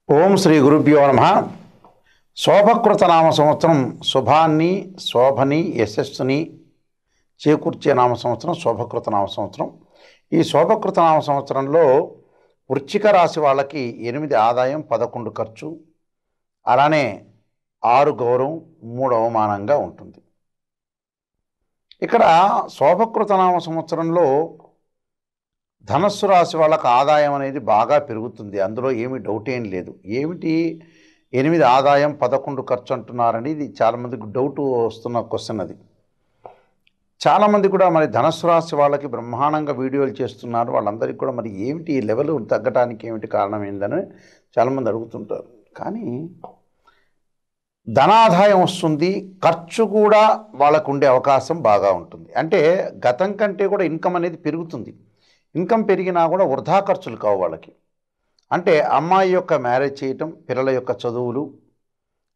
ఓం శ్రీ గురుభ్యో నమః. శోభకృత నామ సంవత్సరం శుభాన్ని శోభని యశస్సుని చేకూర్చే నామ సంవత్సరం శోభకృత నామ సంవత్సరం. ఈ శోభకృత నామ సంవత్సరంలో వృశ్చిక రాశి వాళ్ళకి 8 ఆదాయం 11 ఖర్చు, అలానే 6 గౌరవం 3 అవమానంగా ఉంటుంది. ఇక్కడ శోభకృత నామ సంవత్సరంలో ధనస్సు రాశి వాళ్ళకి ఆదాయం అనేది బాగా పెరుగుతుంది. అందులో ఏమి డౌట్ ఏం లేదు. ఏమిటి 8 ఆదాయం 11 ఖర్చు అంటున్నారని ఇది చాలామందికి డౌట్ వస్తున్న క్వశ్చన్ అది. చాలామంది కూడా మరి ధనస్సు రాశి వాళ్ళకి బ్రహ్మాండంగా వీడియోలు చేస్తున్నారు. వాళ్ళందరికీ కూడా మరి ఏమిటి ఈ లెవెల్ తగ్గడానికి ఏమిటి కారణం ఏందని చాలామంది అడుగుతుంటారు. కానీ ధనాదాయం వస్తుంది, ఖర్చు కూడా వాళ్ళకు ఉండే అవకాశం బాగా ఉంటుంది. అంటే గతం కంటే కూడా ఇన్కమ్ అనేది పెరుగుతుంది. ఇన్కమ్ పెరిగినా కూడా వృధా ఖర్చులు కావు వాళ్ళకి. అంటే అమ్మాయి యొక్క మ్యారేజ్ చేయటం, పిల్లల యొక్క చదువులు,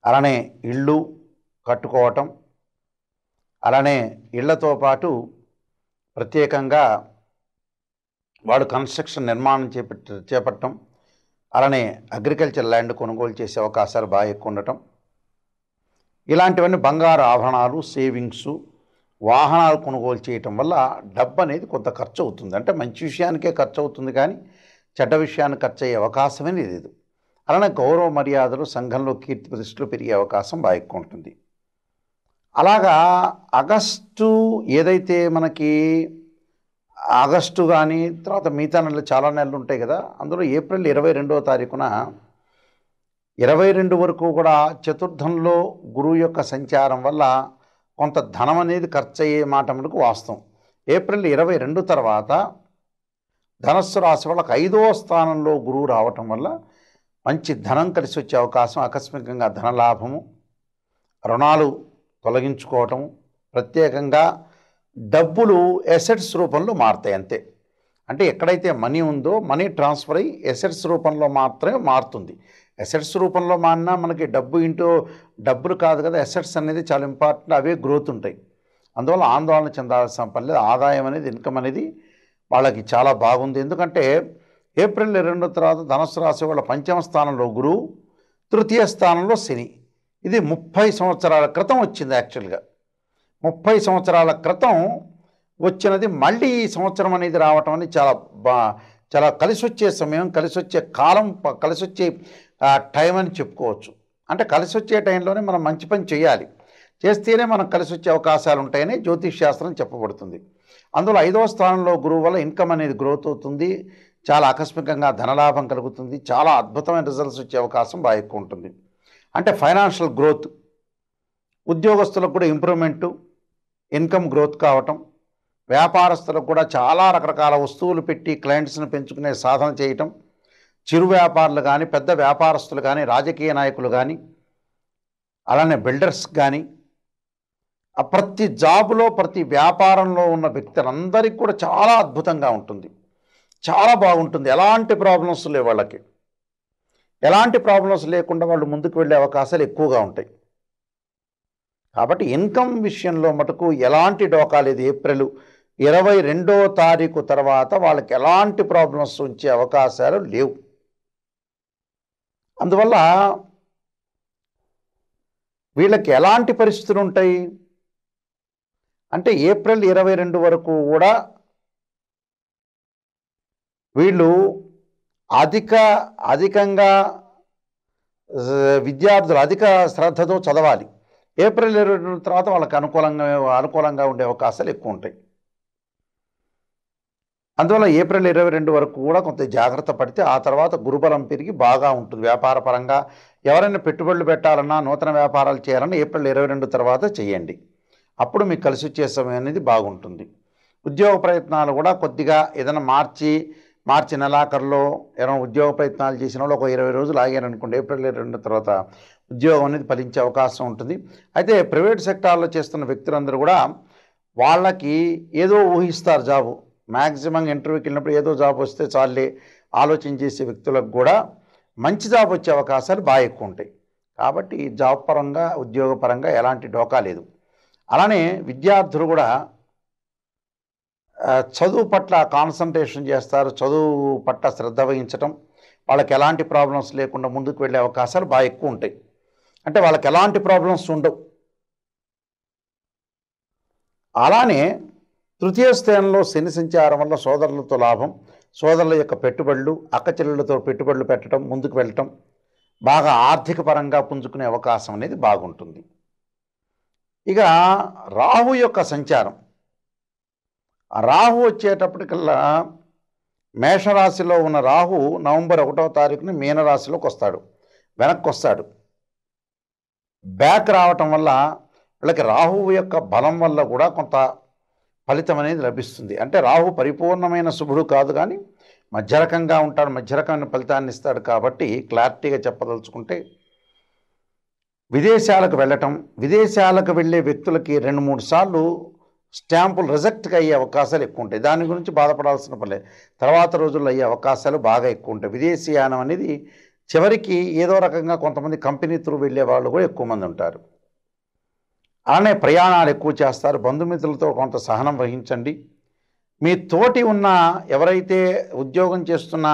అలానే ఇళ్ళు కట్టుకోవటం, అలానే ఇళ్లతో పాటు ప్రత్యేకంగా వాడు కన్స్ట్రక్షన్ నిర్మాణం చేపట్టడం, అలానే అగ్రికల్చర్ ల్యాండ్ కొనుగోలు చేసే అవకాశాలు బాగా ఎక్కువ ఉండటం, ఇలాంటివన్నీ బంగారు ఆభరణాలు, సేవింగ్సు, వాహనాలు కొనుగోలు చేయటం వల్ల డబ్బు అనేది కొంత ఖర్చు అవుతుంది. అంటే మంచి విషయానికే ఖర్చు అవుతుంది, కానీ చెడ్డ విషయానికి ఖర్చు అయ్యే అవకాశమే లేదు. అలానే గౌరవ మర్యాదలు, సంఘంలో కీర్తి ప్రతిష్టలు పెరిగే అవకాశం బాగా ఎక్కువ ఉంటుంది. అలాగా ఆగస్టు ఏదైతే మనకి ఆగస్టు కానీ తర్వాత మిగతా నెలలు చాలా నెలలు ఉంటాయి కదా, అందులో ఏప్రిల్ 22వ తారీఖున 22 వరకు కూడా చతుర్థంలో గురువు యొక్క సంచారం వల్ల కొంత ధనం అనేది ఖర్చు అయ్యే మాట మనకు వాస్తవం. ఏప్రిల్ 22 తర్వాత ధనస్సు రాశి వాళ్ళకి 5వ స్థానంలో గురువు రావటం వల్ల మంచి ధనం కలిసి వచ్చే అవకాశం, ఆకస్మికంగా ధనలాభము, రుణాలు తొలగించుకోవటం, ప్రత్యేకంగా డబ్బులు ఎసెట్స్ రూపంలో మారుతాయి అంతే. అంటే ఎక్కడైతే మనీ ఉందో మనీ ట్రాన్స్ఫర్ అయ్యి ఎసెట్స్ రూపంలో మాత్రమే మారుతుంది. ఎసెట్స్ రూపంలో మారినా మనకి డబ్బులు కాదు కదా, ఎసెట్స్ అనేది చాలా ఇంపార్టెంట్, అవే గ్రోత్ ఉంటాయి. అందువల్ల ఆందోళన చెందాల్సిన పని లేదు. ఆదాయం అనేది, ఇన్కమ్ అనేది వాళ్ళకి చాలా బాగుంది. ఎందుకంటే ఏప్రిల్ 22 తర్వాత ధనుస్సు రాశి వాళ్ళ 5వ స్థానంలో గురువు, 3వ స్థానంలో శని. ఇది 30 సంవత్సరాల క్రితం వచ్చింది. యాక్చువల్గా 30 సంవత్సరాల క్రితం వచ్చినది మళ్ళీ ఈ సంవత్సరం అనేది రావటం అనేది చాలా కలిసి వచ్చే సమయం, కలిసి వచ్చే కాలం, కలిసి వచ్చే టైం అని చెప్పుకోవచ్చు. అంటే కలిసి వచ్చే టైంలోనే మనం మంచి పని చేయాలి, చేస్తేనే మనకు కలిసి వచ్చే అవకాశాలు ఉంటాయని జ్యోతిష్ శాస్త్రం చెప్పబడుతుంది. అందులో 5వ స్థానంలో గురువు వల్ల ఇన్కమ్ అనేది గ్రోత్ అవుతుంది, చాలా ఆకస్మికంగా ధనలాభం కలుగుతుంది, చాలా అద్భుతమైన రిజల్ట్స్ వచ్చే అవకాశం బాగా ఎక్కువ ఉంటుంది. అంటే ఫైనాన్షియల్ గ్రోత్, ఉద్యోగస్తులకు కూడా ఇంప్రూవ్మెంటు, ఇన్కమ్ గ్రోత్ కావటం, వ్యాపారస్తులకు కూడా చాలా రకరకాల వస్తువులు పెట్టి క్లయింట్స్ని పెంచుకునే సాధన చేయటం, చిరు వ్యాపారులు కానీ, పెద్ద వ్యాపారస్తులు కానీ, రాజకీయ నాయకులు కానీ, అలానే బిల్డర్స్ కానీ, ప్రతి జాబులో ప్రతి వ్యాపారంలో ఉన్న వ్యక్తులందరికీ కూడా చాలా అద్భుతంగా ఉంటుంది, చాలా బాగుంటుంది. ఎలాంటి ప్రాబ్లమ్స్ లేవు వాళ్ళకి. ఎలాంటి ప్రాబ్లమ్స్ లేకుండా వాళ్ళు ముందుకు వెళ్ళే అవకాశాలు ఎక్కువగా ఉంటాయి. కాబట్టి ఇన్కమ్ విషయంలో మటుకు ఎలాంటి డోకా లేదు. ఏప్రిల్ 22వ తారీఖు తర్వాత వాళ్ళకి ఎలాంటి ప్రాబ్లమ్స్ వచ్చే అవకాశాలు లేవు. అందువల్ల వీళ్ళకి ఎలాంటి పరిస్థితులు ఉంటాయి అంటే ఏప్రిల్ 22 వరకు కూడా వీళ్ళు అధికంగా విద్యార్థులు అధిక శ్రద్ధతో చదవాలి. ఏప్రిల్ 22 తర్వాత వాళ్ళకి అనుకూలంగా ఉండే అవకాశాలు ఎక్కువ ఉంటాయి. అందువల్ల ఏప్రిల్ 22 వరకు కూడా కొంత జాగ్రత్త పడితే ఆ తర్వాత గురుబలం పెరిగి బాగా ఉంటుంది. వ్యాపార పరంగా ఎవరైనా పెట్టుబడులు పెట్టాలన్నా, నూతన వ్యాపారాలు చేయాలన్నా ఏప్రిల్ 22 తర్వాత చేయండి. అప్పుడు మీకు కలిసి వచ్చే సమయం అనేది బాగుంటుంది. ఉద్యోగ ప్రయత్నాలు కూడా కొద్దిగా ఏదైనా మార్చి నెలాఖరులో ఏదైనా ఉద్యోగ ప్రయత్నాలు చేసిన వాళ్ళు ఒక 20 రోజులు ఆగారనుకోండి, ఏప్రిల్ 22 తర్వాత ఉద్యోగం అనేది ఫలించే అవకాశం ఉంటుంది. అయితే ప్రైవేట్ సెక్టార్లో చేస్తున్న వ్యక్తులందరూ కూడా వాళ్ళకి ఏదో ఊహిస్తారు జాబు. మ్యాక్సిమం ఇంటర్వ్యూకి వెళ్ళినప్పుడు ఏదో జాబ్ వస్తే చాలే ఆలోచన చేసే వ్యక్తులకు కూడా మంచి జాబ్ వచ్చే అవకాశాలు బాగా ఎక్కువ ఉంటాయి. కాబట్టి జాబ్ పరంగా, ఉద్యోగపరంగా ఎలాంటి డోకా లేదు. అలానే విద్యార్థులు కూడా చదువు పట్ల కాన్సన్ట్రేషన్ చేస్తారు, చదువు పట్ల శ్రద్ధ వహించటం, వాళ్ళకి ఎలాంటి ప్రాబ్లమ్స్ లేకుండా ముందుకు వెళ్ళే అవకాశాలు బాగా ఎక్కువ ఉంటాయి. అంటే వాళ్ళకి ఎలాంటి ప్రాబ్లమ్స్ ఉండవు. అలానే తృతీయ స్థానంలో శని సంచారం వల్ల సోదరులతో లాభం, సోదరుల యొక్క పెట్టుబడులు, అక్క చెల్లెళ్ళతో పెట్టుబడులు పెట్టడం, ముందుకు వెళ్ళటం, బాగా ఆర్థిక పరంగా పుంజుకునే అవకాశం అనేది బాగుంటుంది. ఇక రాహు యొక్క సంచారం, రాహు వచ్చేటప్పటికల్లా మేషరాశిలో ఉన్న రాహు నవంబర్ 1వ తారీఖున మీనరాశిలోకి వస్తాడు, వెనక్కి వస్తాడు. బ్యాక్ రావటం వల్ల వీళ్ళకి రాహువు యొక్క బలం వల్ల కూడా కొంత ఫలితం అనేది లభిస్తుంది. అంటే రాహు పరిపూర్ణమైన శుభుడు కాదు, కానీ మధ్యరకంగా ఉంటాడు, మధ్యరకమైన ఫలితాన్ని ఇస్తాడు. కాబట్టి క్లారిటీగా చెప్పదలుచుకుంటే విదేశాలకు వెళ్ళటం, విదేశాలకు వెళ్ళే వ్యక్తులకి 2-3 సార్లు స్టాంపులు రిజెక్ట్గా అయ్యే అవకాశాలు ఎక్కువ ఉంటాయి. దాని గురించి బాధపడాల్సిన పర్లేదు, తర్వాత రోజుల్లో అయ్యే అవకాశాలు బాగా ఎక్కువ ఉంటాయి. విదేశీయానం అనేది చివరికి ఏదో రకంగా కొంతమంది కంపెనీ త్రూ వెళ్ళే వాళ్ళు కూడా ఎక్కువ మంది ఉంటారు. అలానే ప్రయాణాలు ఎక్కువ చేస్తారు. బంధుమిత్రులతో కొంత సహనం వహించండి. మీ తోటి ఉన్న ఎవరైతే ఉద్యోగం చేస్తున్న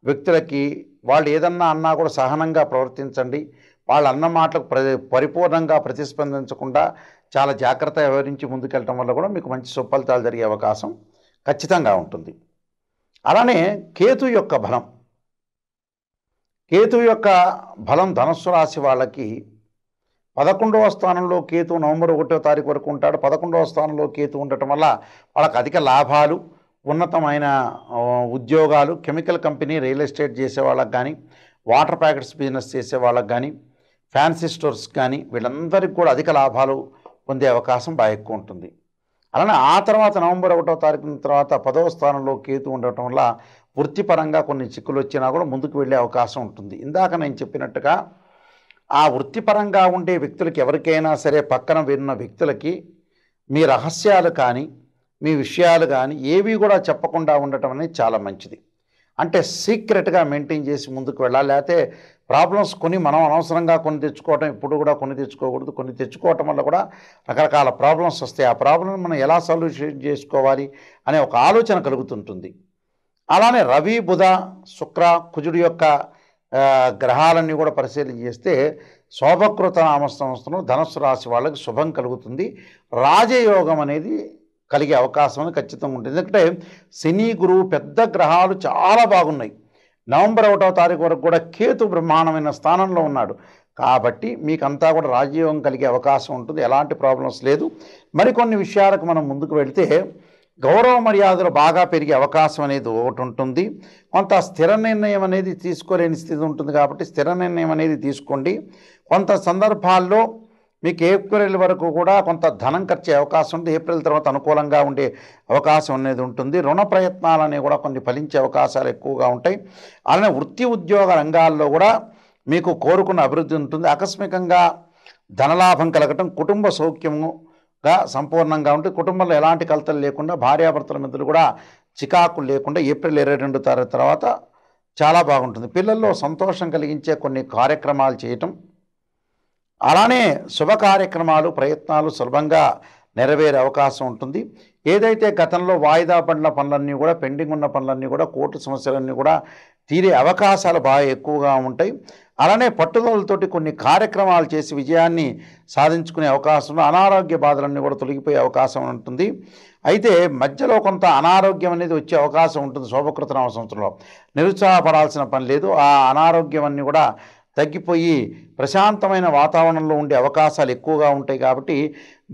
వ్యక్తులకి వాళ్ళు ఏదన్నా అన్నా కూడా సహనంగా ప్రవర్తించండి. వాళ్ళు అన్న మాటలకు పరిపూర్ణంగా ప్రతిస్పందించకుండా చాలా జాగ్రత్తగా వ్యవహరించి ముందుకెళ్ళటం వల్ల కూడా మీకు మంచి సుఫలితాలు జరిగే అవకాశం ఖచ్చితంగా ఉంటుంది. అలానే కేతు యొక్క బలం, కేతు యొక్క బలం ధనుస్సు రాశి వాళ్ళకి 11వ స్థానంలో కేతు నవంబర్ 1వ తారీఖు వరకు ఉంటాడు. 11వ స్థానంలో కేతు ఉండటం వల్ల వాళ్ళకి అధిక లాభాలు, ఉన్నతమైన ఉద్యోగాలు, కెమికల్ కంపెనీ, రియల్ ఎస్టేట్ చేసే వాళ్ళకి కానీ, వాటర్ ప్యాకెట్స్ బిజినెస్ చేసే వాళ్ళకి కానీ, ఫ్యాన్సీ స్టోర్స్ కానీ వీళ్ళందరికీ కూడా అధిక లాభాలు పొందే అవకాశం బాగా ఎక్కువ ఉంటుంది. అలానే ఆ తర్వాత నవంబర్ 1వ తారీఖు తర్వాత 10వ స్థానంలో కేతు ఉండటం వల్ల వృత్తిపరంగా కొన్ని చిక్కులు వచ్చినా కూడా ముందుకు వెళ్ళే అవకాశం ఉంటుంది. ఇందాక నేను చెప్పినట్టుగా ఆ వృత్తిపరంగా ఉండే వ్యక్తులకి ఎవరికైనా సరే పక్కన విన్న వ్యక్తులకి మీ రహస్యాలు కానీ మీ విషయాలు కానీ ఏవి కూడా చెప్పకుండా ఉండటం అనేది చాలా మంచిది. అంటే సీక్రెట్గా మెయింటైన్ చేసి ముందుకు వెళ్ళాలి. లేకపోతే ప్రాబ్లమ్స్ మనం అనవసరంగా కొన్ని తెచ్చుకోవటం, ఇప్పుడు కూడా కొన్ని తెచ్చుకోకూడదు. కొన్ని తెచ్చుకోవటం వల్ల కూడా రకరకాల ప్రాబ్లమ్స్ వస్తాయి. ఆ ప్రాబ్లం మనం ఎలా సొల్యూషన్ చేసుకోవాలి అనే ఒక ఆలోచన కలుగుతుంటుంది. అలానే రవి, బుధ, శుక్ర, కుజుడు యొక్క గ్రహాలన్నీ కూడా పరిశీలన చేస్తే శోభకృత నామ సంవత్సరం ధనుస్సు రాశి వాళ్ళకి శుభం కలుగుతుంది. రాజయోగం అనేది కలిగే అవకాశం అనేది ఖచ్చితంగా ఉంటుంది. ఎందుకంటే శని, గురువు పెద్ద గ్రహాలు చాలా బాగున్నాయి. నవంబర్ 1వ తారీఖు వరకు కూడా కేతు బ్రహ్మాండమైన స్థానంలో ఉన్నాడు. కాబట్టి మీకంతా కూడా రాజయోగం కలిగే అవకాశం ఉంటుంది. ఎలాంటి ప్రాబ్లమ్స్ లేదు. మరికొన్ని విషయాలకు మనం ముందుకు వెళితే గౌరవ మర్యాదలు బాగా పెరిగే అవకాశం అనేది ఒకటి ఉంటుంది. కొంత స్థిర నిర్ణయం అనేది తీసుకోలేని స్థితి ఉంటుంది. కాబట్టి స్థిర నిర్ణయం అనేది తీసుకోండి. కొంత సందర్భాల్లో మీకు ఏప్రిల్ వరకు కూడా కొంత ధనం ఖర్చే అవకాశం ఉంది. ఏప్రిల్ తర్వాత అనుకూలంగా ఉండే అవకాశం అనేది ఉంటుంది. రుణ ప్రయత్నాలు అనేవి కూడా కొన్ని ఫలించే అవకాశాలు ఎక్కువగా ఉంటాయి. అలానే వృత్తి ఉద్యోగ రంగాల్లో కూడా మీకు కోరుకున్న అభివృద్ధి ఉంటుంది. ఆకస్మికంగా ధనలాభం కలగటం, కుటుంబ సౌఖ్యముగా సంపూర్ణంగా ఉంటుంది. కుటుంబంలో ఎలాంటి కలతలు లేకుండా, భార్యాభర్తల మధ్యలో కూడా చికాకులు లేకుండా ఏప్రిల్ 22 తారీఖు తర్వాత చాలా బాగుంటుంది. పిల్లల్లో సంతోషం కలిగించే కొన్ని కార్యక్రమాలు చేయటం, అలానే శుభ కార్యక్రమాలు, ప్రయత్నాలు సులభంగా నెరవేరే అవకాశం ఉంటుంది. ఏదైతే గతంలో వాయిదా పడిన పనులన్నీ కూడా, పెండింగ్ ఉన్న పనులన్నీ కూడా, కోర్టు సమస్యలన్నీ కూడా తీరే అవకాశాలు బాగా ఎక్కువగా ఉంటాయి. అలానే పట్టుదలతోటి కొన్ని కార్యక్రమాలు చేసి విజయాన్ని సాధించుకునే అవకాశం, అనారోగ్య బాధలన్నీ కూడా తొలగిపోయే అవకాశం ఉంటుంది. అయితే మధ్యలో కొంత అనారోగ్యం అనేది వచ్చే అవకాశం ఉంటుంది. శోభకృత నామ సంవత్సరంలో నిరుత్సాహపడాల్సిన పని లేదు. ఆ అనారోగ్యం అన్నీ కూడా తగ్గిపోయి ప్రశాంతమైన వాతావరణంలో ఉండే అవకాశాలు ఎక్కువగా ఉంటాయి. కాబట్టి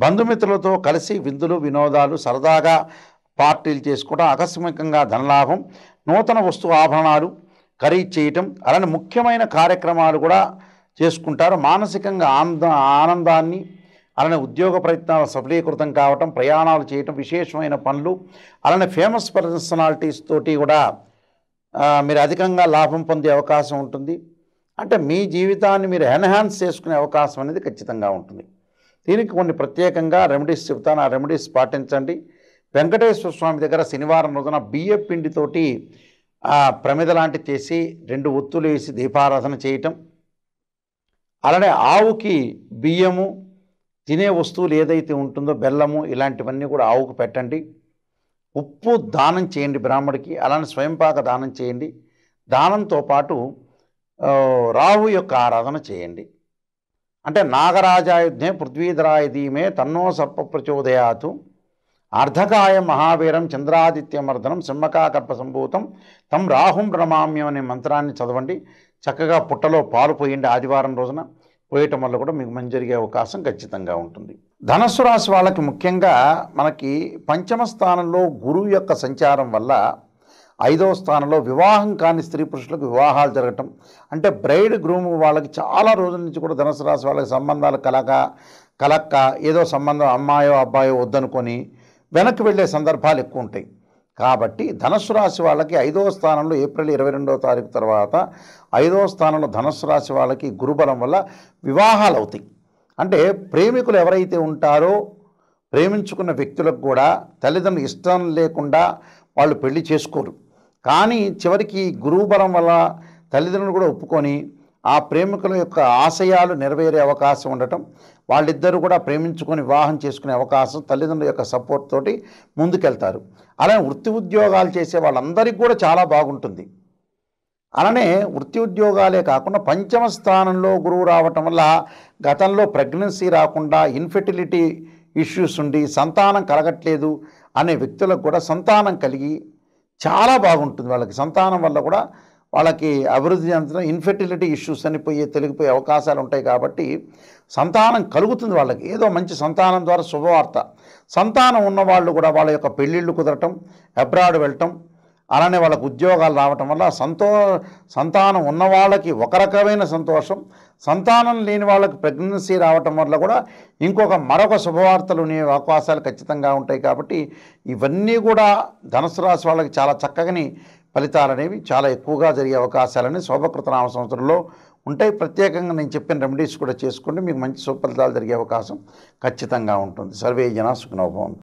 బంధుమిత్రులతో కలిసి విందులు, వినోదాలు, సరదాగా పార్టీలు చేసుకోవడం, ఆకస్మికంగా ధనలాభం, నూతన వస్తు ఆభరణాలు ఖరీదు చేయటం, అలానే ముఖ్యమైన కార్యక్రమాలు కూడా చేసుకుంటారు. మానసికంగా ఆనందాన్ని, అలానే ఉద్యోగ ప్రయత్నాలు సఫలీకృతం కావటం, ప్రయాణాలు చేయటం, విశేషమైన పనులు, అలానే ఫేమస్ పర్సనాలిటీస్ తోటి కూడా మీరు అధికంగా లాభం పొందే అవకాశం ఉంటుంది. అంటే మీ జీవితాన్ని మీరు ఎన్హాన్స్ చేసుకునే అవకాశం అనేది ఖచ్చితంగా ఉంటుంది. దీనికి కొన్ని ప్రత్యేకంగా రెమెడీస్ చెబుతాను. ఆ రెమెడీస్ పాటించండి. వెంకటేశ్వర స్వామి దగ్గర శనివారం రోజున బియ్య పిండితోటి ప్రమిద లాంటివి చేసి 2 ఒత్తులు వేసి దీపారాధన చేయటం, అలానే ఆవుకి బియ్యము, తినే వస్తువులు ఏదైతే ఉంటుందో బెల్లము, ఇలాంటివన్నీ కూడా ఆవుకు పెట్టండి. ఉప్పు దానం చేయండి బ్రాహ్మడికి. అలానే స్వయంపాక దానం చేయండి. దానంతో పాటు రాహు యొక్క ఆరాధన చేయండి. అంటే నాగరాజాయుధ్నే పృథ్వీధరాయ ధీమే తన్నో సర్ప ప్రచోదయాతు అర్ధకాయ మహావీరం చంద్రాదిత్యమర్దనం సింహకాకర్ప సంభూతం తం రాహుం ప్రణమామ్యం అనే మంత్రాన్ని చదవండి. చక్కగా పుట్టలో పాలు పోయండి. ఆదివారం రోజున పోయటం వల్ల కూడా మీకు మంచి జరిగే అవకాశం ఖచ్చితంగా ఉంటుంది. ధనస్సు రాశి వాళ్ళకి ముఖ్యంగా మనకి పంచమ స్థానంలో గురువు యొక్క సంచారం వల్ల 5వ స్థానంలో వివాహం కాని స్త్రీ పురుషులకు వివాహాలు జరగటం, అంటే బ్రైడ్ గ్రూమ్ వాళ్ళకి చాలా రోజుల నుంచి కూడా ధనుసు రాశి వాళ్ళకి సంబంధాలు కలక్క ఏదో సంబంధం అమ్మాయో అబ్బాయో వద్దనుకొని వెనక్కి వెళ్ళే సందర్భాలు ఎక్కువ ఉంటాయి. కాబట్టి ధనుస్సు రాశి వాళ్ళకి 5వ స్థానంలో ఏప్రిల్ 22వ తారీఖు తర్వాత 5వ స్థానంలో ధనుస్సు రాశి వాళ్ళకి గురుబలం వల్ల వివాహాలు అవుతాయి. అంటే ప్రేమికులు ఎవరైతే ఉంటారో ప్రేమించుకున్న వ్యక్తులకు కూడా తల్లిదండ్రులు ఇష్టం లేకుండా వాళ్ళు పెళ్లి చేసుకోరు. కానీ చివరికి గురువు బలం వల్ల తల్లిదండ్రులు కూడా ఒప్పుకొని ఆ ప్రేమికుల యొక్క ఆశయాలు నెరవేరే అవకాశం ఉండటం, వాళ్ళిద్దరూ కూడా ప్రేమించుకొని వివాహం చేసుకునే అవకాశం తల్లిదండ్రుల యొక్క సపోర్ట్ తోటి ముందుకెళ్తారు. అలానే వృత్తి ఉద్యోగాలు చేసే వాళ్ళందరికీ కూడా చాలా బాగుంటుంది. అలానే వృత్తి ఉద్యోగాలే కాకుండా పంచమ స్థానంలో గురువు రావటం వల్ల గతంలో ప్రెగ్నెన్సీ రాకుండా ఇన్ఫెర్టిలిటీ ఇష్యూస్ ఉండి సంతానం కలగట్లేదు అనే వ్యక్తులకు కూడా సంతానం కలిగి చాలా బాగుంటుంది. వాళ్ళకి సంతానం వల్ల కూడా వాళ్ళకి అభివృద్ధి చెందిన ఇన్ఫెర్టిలిటీ ఇష్యూస్ అని తొలగిపోయే అవకాశాలు ఉంటాయి. కాబట్టి సంతానం కలుగుతుంది వాళ్ళకి. ఏదో మంచి సంతానం ద్వారా శుభవార్త. సంతానం ఉన్నవాళ్ళు కూడా వాళ్ళ యొక్క పెళ్ళిళ్ళు కుదరటం, అబ్రాడ్ వెళ్ళటం, అలానే వాళ్ళకు ఉద్యోగాలు రావటం వల్ల సంతానం ఉన్న వాళ్ళకి ఒక రకమైన సంతోషం, సంతానం లేని వాళ్ళకి ప్రెగ్నెన్సీ రావటం వల్ల కూడా మరొక శుభవార్తలు ఉండే అవకాశాలు ఖచ్చితంగా ఉంటాయి. కాబట్టి ఇవన్నీ కూడా ధనుసు రాశి వాళ్ళకి చాలా చక్కని ఫలితాలు అనేవి చాలా ఎక్కువగా జరిగే అవకాశాలని శోభకృత నామ సంవత్సరంలో ఉంటాయి. ప్రత్యేకంగా నేను చెప్పిన రెమెడీస్ కూడా చేసుకోండి, మీకు మంచి శుభ ఫలితాలు జరిగే అవకాశం ఖచ్చితంగా ఉంటుంది. సర్వే జనా సుఖినో భవంతు.